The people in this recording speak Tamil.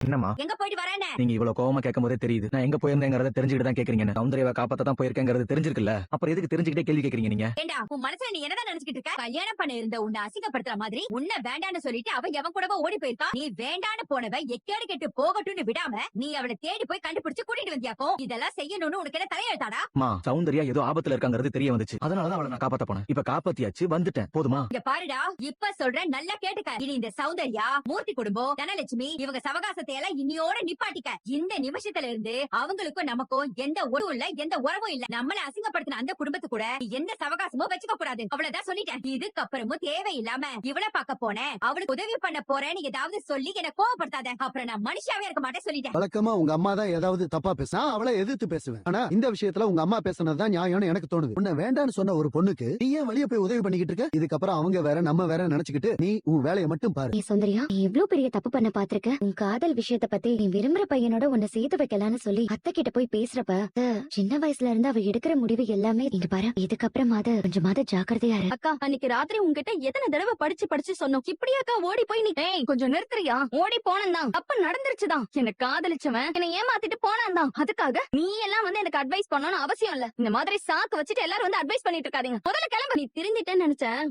என்னம்மா எங்க போயிட்டு வரேன்னு? நீங்க இவ்வளவு கோவமா கேட்கும் போதே தெரியுது நான் எங்க போயிருந்தேங்கறத தெரிஞ்சுக்கிட்டு தான் கேக்குறீங்க. சௌந்தர்யாவை காப்பாத்த தான் போயிருக்கேங்கிறது தெரிஞ்சிருக்குல்ல, அப்புறம் எதுக்கு தெரிஞ்சுக்கிட்டே கேள்வி கேக்குறீங்க நீங்க? ஏண்டா உன் மனசுல நீ என்னதான் நினைச்சுக்கிட்டு இருக்க? கல்யாணம் பண்ண இருந்த உன்னை அசிங்கப்படுத்துற மாதிரி உன்னை வேண்டான்னு சொல்லிட்டு அவ எவன் கூடவோ ஓடி போயிருக்கா. நீ வேண்டான்னு போனவ எக்கேடு கெட்டு போகட்டும்னு விடாம நீ அவளை தேடி போய் கண்டுபிடிச்சு கூட்டிட்டு வந்தியாக்கும். இதெல்லாம் செய்யணும்னு உனக்கு என்ன தலையெழுத்தாடா? மா சௌந்தர்யா ஏதோ ஆபத்துல இருக்காங்கிறது தெரிய வந்துச்சு, அதனாலதான் அவளை நான் காப்பாத்த போனேன். இப்ப காப்பாத்தியாச்சு, வந்துட்டேன், போதுமா? இங்க பாருடா, இப்ப சொல்றேன், நல்லா கேட்டுக்க. இனி இந்த சௌந்தர்யா, மூர்த்தி குடும்பம், தனலட்சுமி இவங்க சவகாசத்தை எல்லாம் இன்னியோட நிப்பாட்டிக்க. இந்த நிமிஷத்துல இருந்து அவங்களுக்கும் நமக்கும் எந்த உறவும் இல்ல, எந்த உறவும் இல்ல. நம்மள அசிங்கப்படுத்தின அந்த குடும்பத்து கூட எந்த சவகாசமும் வச்சுக்க கூடாது. அவ்வளவுதான் சொல்லிட்டேன். இதுக்கப்புறமும் தேவையில்லாம இவள பாக்க போனேன், அவளுக்கு உதவி பண்ண போறேன்னு ஏதாவது சொல்லி என்ன கோவப்படுத்தாத. அப்புறம் நான் மனுஷாவே இருக்க மாட்டேன் சொல்லிட்டேன். வழக்கமா உங்க அம்மா தான் ஏதாவது தப்பா பேசினா அவளை எதிர்த்து பேசுவேன். ஆனா இந்த விஷயத்துல உங்க அம்மா பேசுனதுதான் நியாயம்னு எனக்கு தோணுது. உன்னை வேண்டான்னு சொன்ன ஒரு பொண்ணுக்கு நீ ஏன் வெளிய போய் உதவி பண்ணிக்கிட்டு இருக்க? இதுக்கப்புறம் அவங்க வேற நம்ம வேற நினைச்சுக்கிட்டு நீ உன் வேலையை மட்டும் பாரு. ஏ சுந்தரியா, நீ எவ்வளவு பெரிய தப்பு பண்ண பாத்திருக்க. உன் காதல் விஷயத்த பத்தி நீ விரும்புற பையனோட உன்னை சேர்த்து வைக்கலான்னு சொல்லி அத்தை கிட்ட போய் பேசுறப்ப சின்ன வயசுல இருந்து அவ எடுக்கிற முடிவு எல்லாமே இங்க பாரு. இதுக்கப்புறமாவது கொஞ்சமாவது ஜாக்கிரதையா இரு. அக்கா, அன்னைக்கு ராத்திரி உங்ககிட்ட எத்தனை தடவை படிச்சு சொன்னோம். இப்படியாக்கா ஓடி போய் நீ கொஞ்சம் நிறுத்துறியா? ஓடி போனந்தான், அப்ப நடந்துருச்சுதான். என்ன காதலிச்சவன் என்ன ஏமாத்திட்டு போனான். அதுக்காக நீ எல்லாம் வந்து எனக்கு அட்வைஸ் பண்ணணும்னு அவசியம் இல்ல. இந்த மாதிரி சாக்கு வச்சுட்டு எல்லாரும் வந்து அட்வைஸ் பண்ணிட்டு இருக்காதீங்க. முதல்ல கிளம்ப. நீ திருந்திட்டேன்னு நினைச்சேன்.